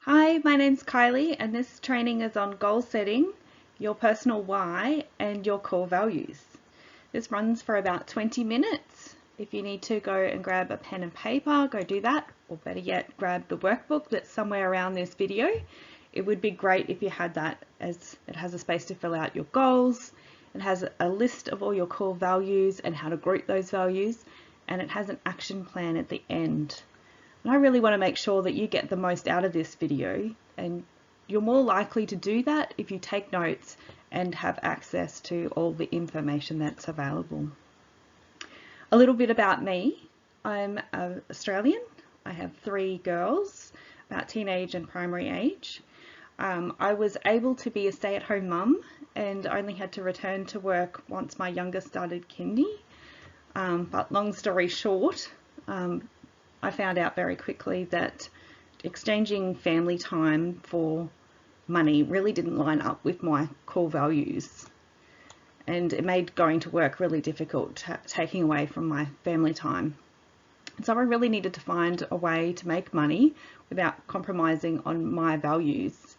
Hi, my name's Kylie and this training is on goal setting, your personal why and your core values. This runs for about 20 minutes. If you need to go and grab a pen and paper, go do that, or better yet, grab the workbook that's somewhere around this video. It would be great if you had that, as it has a space to fill out your goals. It has a list of all your core values and how to group those values, and it has an action plan at the end. And I really want to make sure that you get the most out of this video, and you're more likely to do that if you take notes and have access to all the information that's available. A little bit about me. I'm Australian. I have 3 girls, about teenage and primary age. I was able to be a stay-at-home mum and only had to return to work once my youngest started kindy. But long story short, I found out very quickly that exchanging family time for money really didn't line up with my core values, and it made going to work really difficult, taking away from my family time. So I really needed to find a way to make money without compromising on my values,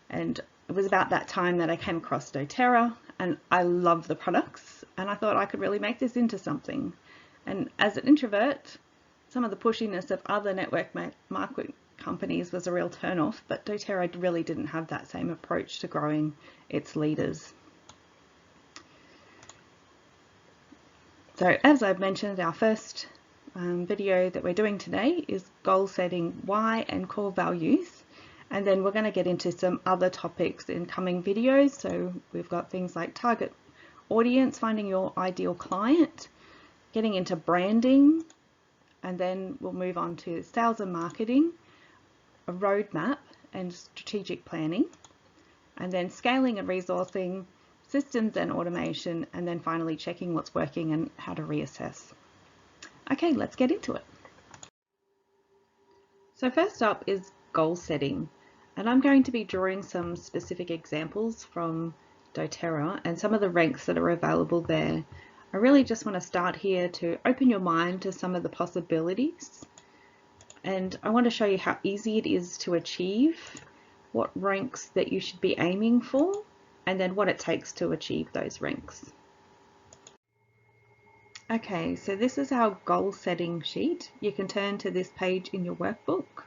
and it was about that time that I came across doTERRA, and I love the products and I thought I could really make this into something. And as an introvert, some of the pushiness of other network marketing companies was a real turnoff, but doTERRA really didn't have that same approach to growing its leaders. So as I've mentioned, our first video that we're doing today is goal setting, why and core values. And then we're going to get into some other topics in coming videos. So we've got things like target audience, finding your ideal client, getting into branding, and then we'll move on to sales and marketing, a roadmap and strategic planning, and then scaling and resourcing, systems and automation, and then finally checking what's working and how to reassess. Okay, let's get into it. So first up is goal setting, and I'm going to be drawing some specific examples from doTERRA and some of the ranks that are available there. I really just want to start here to open your mind to some of the possibilities, and I want to show you how easy it is to achieve, what ranks that you should be aiming for, and then what it takes to achieve those ranks. Okay, so this is our goal setting sheet. You can turn to this page in your workbook,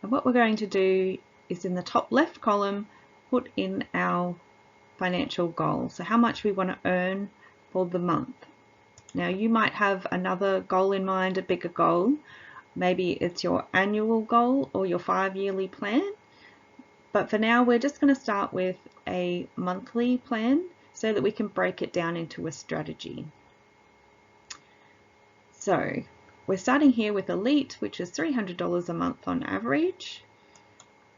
and what we're going to do is in the top left column put in our financial goal, so how much we want to earn for the month. Now you might have another goal in mind, a bigger goal. Maybe it's your annual goal or your 5-yearly plan. But for now, we're just going to start with a monthly plan so that we can break it down into a strategy. So we're starting here with Elite, which is $300 a month on average.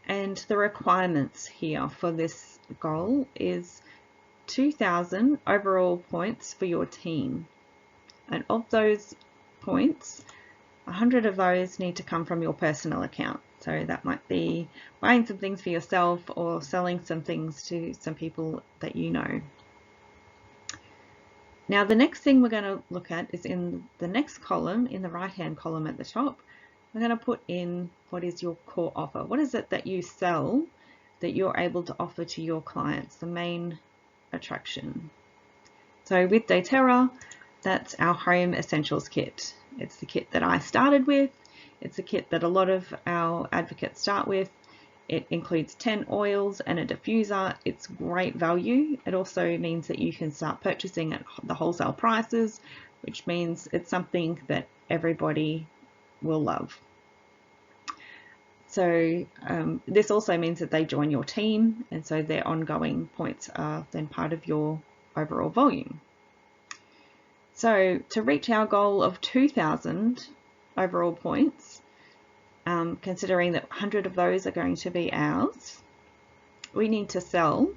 And the requirements here for this goal is 2,000 overall points for your team, and of those points 100 of those need to come from your personal account. So that might be buying some things for yourself or selling some things to some people that you know. Now the next thing we're going to look at is in the next column, in the right hand column at the top. We're going to put in what is your core offer. What is it that you sell that you're able to offer to your clients, the main attraction. So with doTERRA, that's our home essentials kit. It's the kit that I started with. It's a kit that a lot of our advocates start with. It includes 10 oils and a diffuser. It's great value. It also means that you can start purchasing at the wholesale prices, which means it's something that everybody will love. So this also means that they join your team, and so their ongoing points are then part of your overall volume. So to reach our goal of 2,000 overall points, considering that 100 of those are going to be ours, we need to sell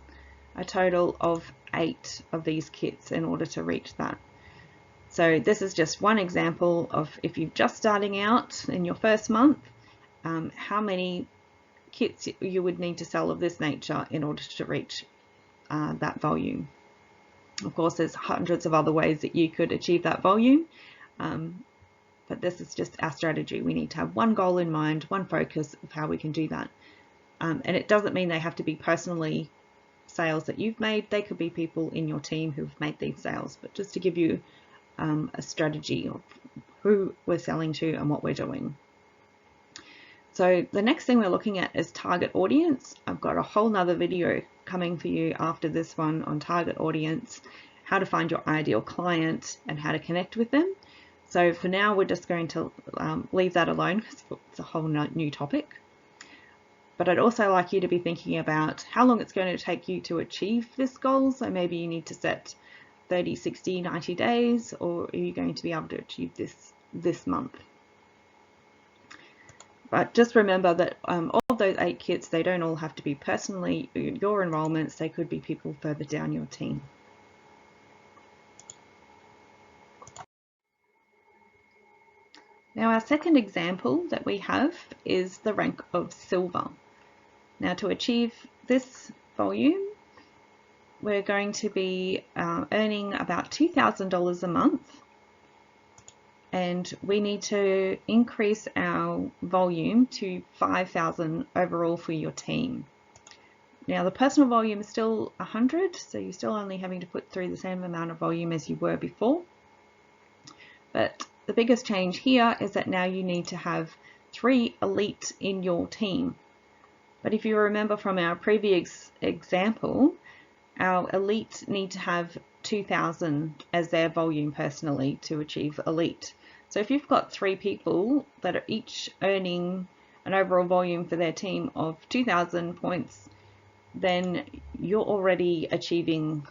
a total of 8 of these kits in order to reach that. So this is just one example of if you're just starting out in your first month, how many kits you would need to sell of this nature in order to reach that volume. Of course, there's hundreds of other ways that you could achieve that volume, but this is just our strategy. We need to have one goal in mind, one focus of how we can do that. And it doesn't mean they have to be personally sales that you've made. They could be people in your team who've made these sales, but just to give you a strategy of who we're selling to and what we're doing. So the next thing we're looking at is target audience. I've got a whole nother video coming for you after this one on target audience, how to find your ideal client and how to connect with them. So for now, we're just going to leave that alone because it's a whole new topic. But I'd also like you to be thinking about how long it's going to take you to achieve this goal. So maybe you need to set 30, 60, 90 days, or are you going to be able to achieve this month? But just remember that all of those 8 kits, they don't all have to be personally your enrollments. They could be people further down your team. Now our second example that we have is the rank of silver. Now to achieve this volume, we're going to be earning about $2,000 a month, and we need to increase our volume to 5,000 overall for your team. Now the personal volume is still 100, so you're still only having to put through the same amount of volume as you were before. But the biggest change here is that now you need to have 3 elite in your team. But if you remember from our previous example, our elite need to have 2,000 as their volume personally to achieve elite. So if you've got 3 people that are each earning an overall volume for their team of 2,000 points, then you're already achieving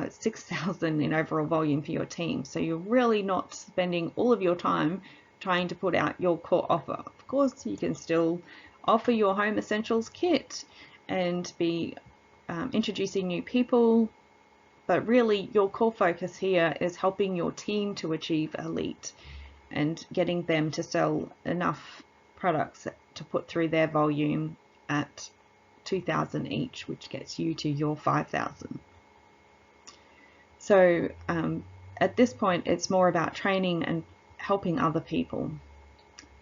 6,000 in overall volume for your team. So you're really not spending all of your time trying to put out your core offer. Of course, you can still offer your home essentials kit and be introducing new people, but really your core focus here is helping your team to achieve elite and getting them to sell enough products to put through their volume at 2,000 each, which gets you to your 5,000. So at this point, it's more about training and helping other people.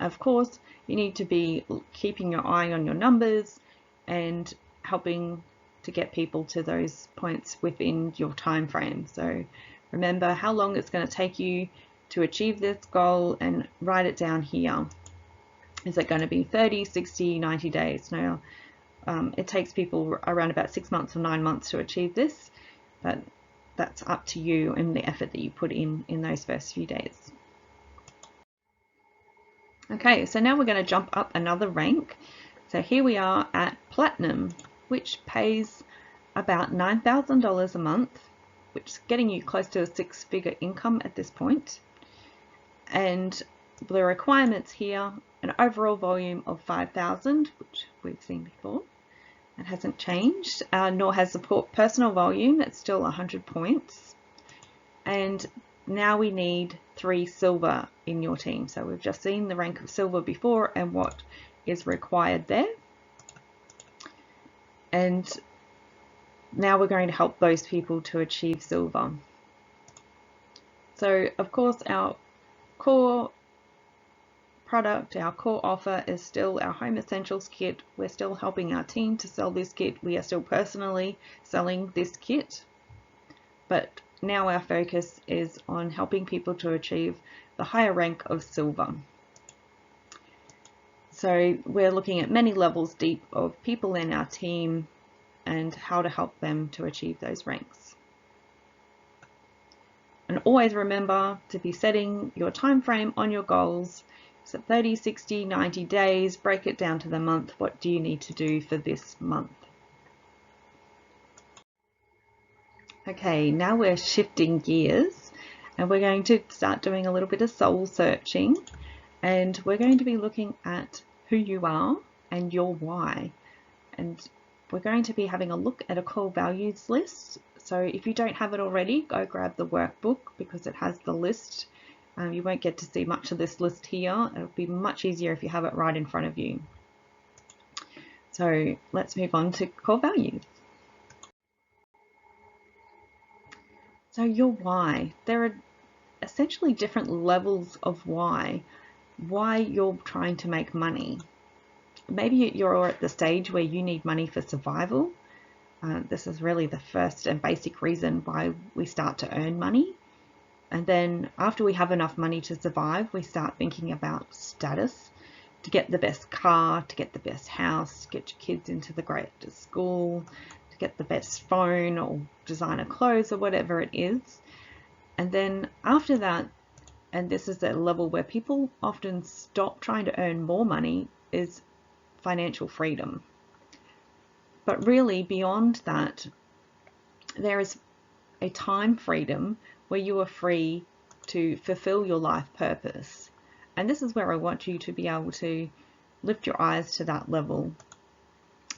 Of course, you need to be keeping your eye on your numbers and helping to get people to those points within your time frame. So remember how long it's going to take you to achieve this goal and write it down here. Is it going to be 30, 60, 90 days? Now, it takes people around about 6 months or 9 months to achieve this, but that's up to you and the effort that you put in those first few days. Okay, so now we're going to jump up another rank. So here we are at Platinum, which pays about $9,000 a month, which is getting you close to a 6-figure income at this point. And the requirements here, an overall volume of 5,000, which we've seen before. It hasn't changed, nor has the personal volume. It's still 100 points. And now we need 3 silver in your team. So we've just seen the rank of silver before and what is required there. And now we're going to help those people to achieve silver. So of course our core product, our core offer is still our home essentials kit. We're still helping our team to sell this kit. We are still personally selling this kit, but now our focus is on helping people to achieve the higher rank of silver. So we're looking at many levels deep of people in our team and how to help them to achieve those ranks. And always remember to be setting your time frame on your goals. So 30, 60, 90 days, break it down to the month. What do you need to do for this month? Okay, now we're shifting gears and we're going to start doing a little bit of soul searching, and we're going to be looking at who you are and your why. And we're going to be having a look at a core values list. So if you don't have it already, go grab the workbook because it has the list. You won't get to see much of this list here. It'll be much easier if you have it right in front of you. So let's move on to core values. So your why. There are essentially different levels of why you're trying to make money. Maybe you're at the stage where you need money for survival. This is really the first and basic reason why we start to earn money. And then after we have enough money to survive, we start thinking about status, to get the best car, to get the best house, to get your kids into the greatest school, to get the best phone or designer clothes or whatever it is. And then after that, and this is the level where people often stop trying to earn more money, is financial freedom. But really beyond that, there is a time freedom where you are free to fulfill your life purpose. And this is where I want you to be able to lift your eyes to that level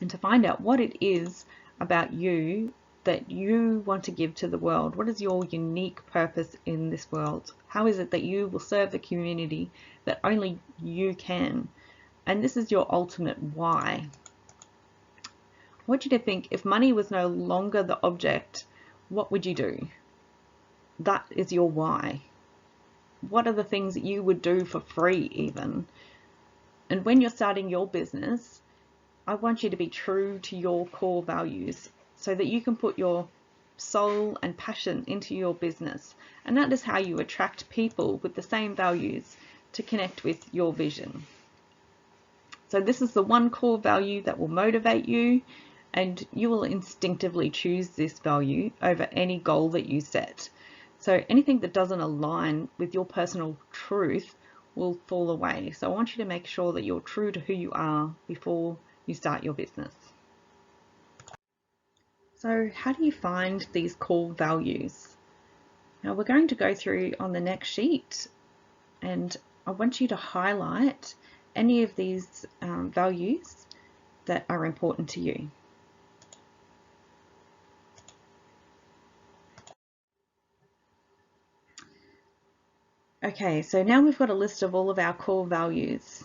and to find out what it is about you that you want to give to the world. What is your unique purpose in this world? How is it that you will serve the community that only you can? And this is your ultimate why. I want you to think, if money was no longer the object, what would you do? That is your why. What are the things that you would do for free even? And when you're starting your business, I want you to be true to your core values so that you can put your soul and passion into your business. And that is how you attract people with the same values to connect with your vision. So this is the one core value that will motivate you, and you will instinctively choose this value over any goal that you set. So anything that doesn't align with your personal truth will fall away. So I want you to make sure that you're true to who you are before you start your business. So how do you find these core values? Now we're going to go through on the next sheet, and I want you to highlight any of these values that are important to you. Okay, so now we've got a list of all of our core values.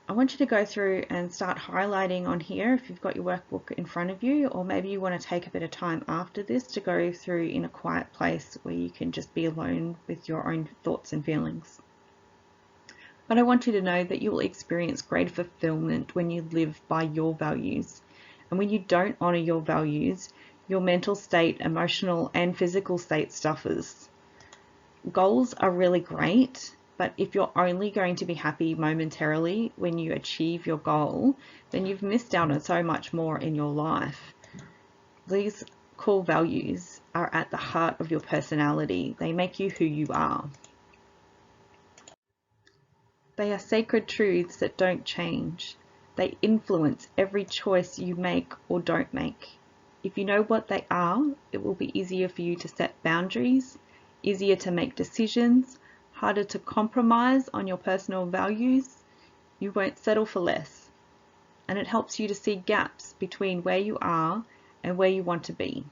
I want you to go through and start highlighting on here if you've got your workbook in front of you, or maybe you want to take a bit of time after this to go through in a quiet place where you can just be alone with your own thoughts and feelings. But I want you to know that you will experience great fulfillment when you live by your values. And when you don't honor your values, your mental state, emotional and physical state suffers. Goals are really great, but if you're only going to be happy momentarily when you achieve your goal, then you've missed out on so much more in your life. These core values are at the heart of your personality. They make you who you are. They are sacred truths that don't change. They influence every choice you make or don't make. If you know what they are, it will be easier for you to set boundaries, easier to make decisions, harder to compromise on your personal values. You won't settle for less. And it helps you to see gaps between where you are and where you want to be.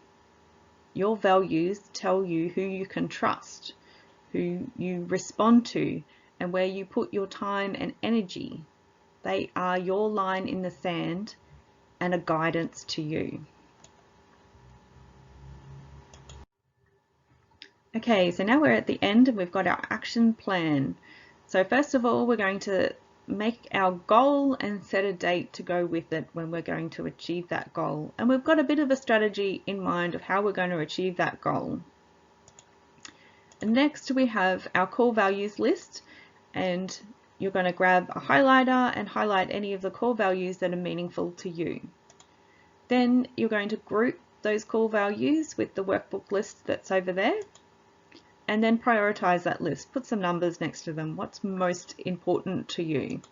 Your values tell you who you can trust, who you respond to, and where you put your time and energy. They are your line in the sand and a guidance to you. Okay, so now we're at the end and we've got our action plan. So first of all, we're going to make our goal and set a date to go with it when we're going to achieve that goal. And we've got a bit of a strategy in mind of how we're going to achieve that goal. And next we have our core values list, and you're going to grab a highlighter and highlight any of the core values that are meaningful to you. Then you're going to group those core values with the workbook list that's over there, and then prioritize that list. Put some numbers next to them. What's most important to you?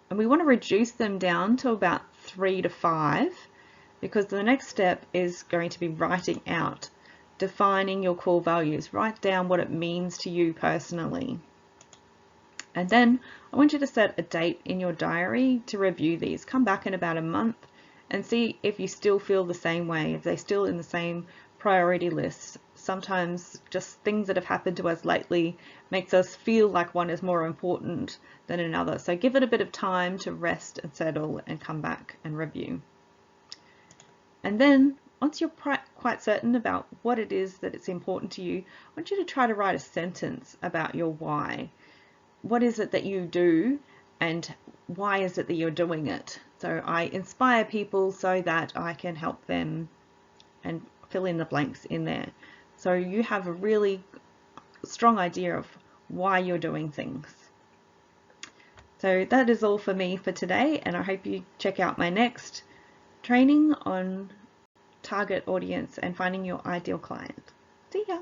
And we want to reduce them down to about 3 to 5, because the next step is going to be writing out, defining your core values. Write down what it means to you personally. And then I want you to set a date in your diary to review these. Come back in about a month and see if you still feel the same way, if they're still in the same priority list. Sometimes just things that have happened to us lately makes us feel like one is more important than another. So give it a bit of time to rest and settle and come back and review. And then once you're quite certain about what it is that it's important to you, I want you to try to write a sentence about your why. What is it that you do and why is it that you're doing it. So I inspire people so that I can help them and fill in the blanks in there. So you have a really strong idea of why you're doing things. So that is all for me for today, and I hope you check out my next training on target audience and finding your ideal client. See ya!